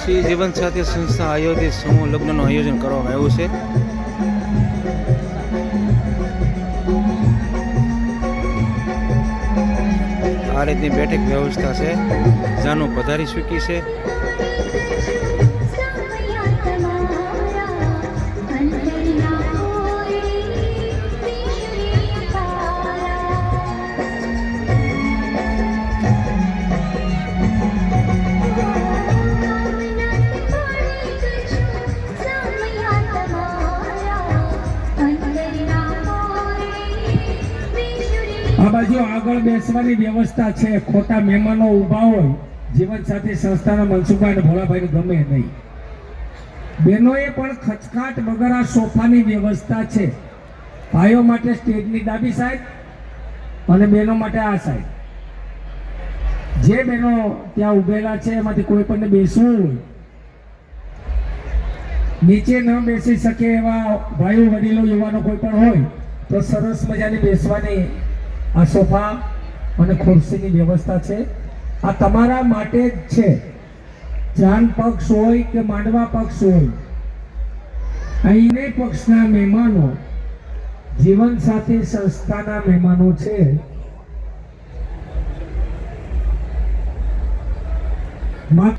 શ્રી જીવનસાથી સંસ્થા આયોજિત સમૂહ લગ્નનું આયોજન કરવામાં આવ્યું છે. આ રીતની બેઠક વ્યવસ્થા છે. જાનું પધારી ચૂકી છે. આ બાજુ આગળ બેસવાની વ્યવસ્થા છે. ખોટા મહેમાનો ઊભા હોય જીવનસાથી સંસ્થાના મનસુખભાઈ અને ભોળાભાઈને ગમે નહીં. બહેનોએ પણ ખચકાટ વગર આ સોફાની વ્યવસ્થા છે. ભાઈઓ માટે સ્ટેજની ડાબી સાઈડ અને બહેનો માટે આ સાઈડ. જે બહેનો ત્યાં ઉભેલા છે એમાંથી કોઈ પણ બેસવું હોય, નીચે ન બેસી શકે એવા ભાઈઓ વડીલો યુવાનો કોઈ પણ હોય તો સરસ મજાની બેસવાની આ સોફા અને ખુરશીની વ્યવસ્થા છે. આ તમારા માટે જ છે. જાન પક્ષ હોય કે માંડવા પક્ષ હોય, અહીંને પક્ષના મહેમાનો જીવનસાથી સંસ્થાના મહેમાનો છે. મા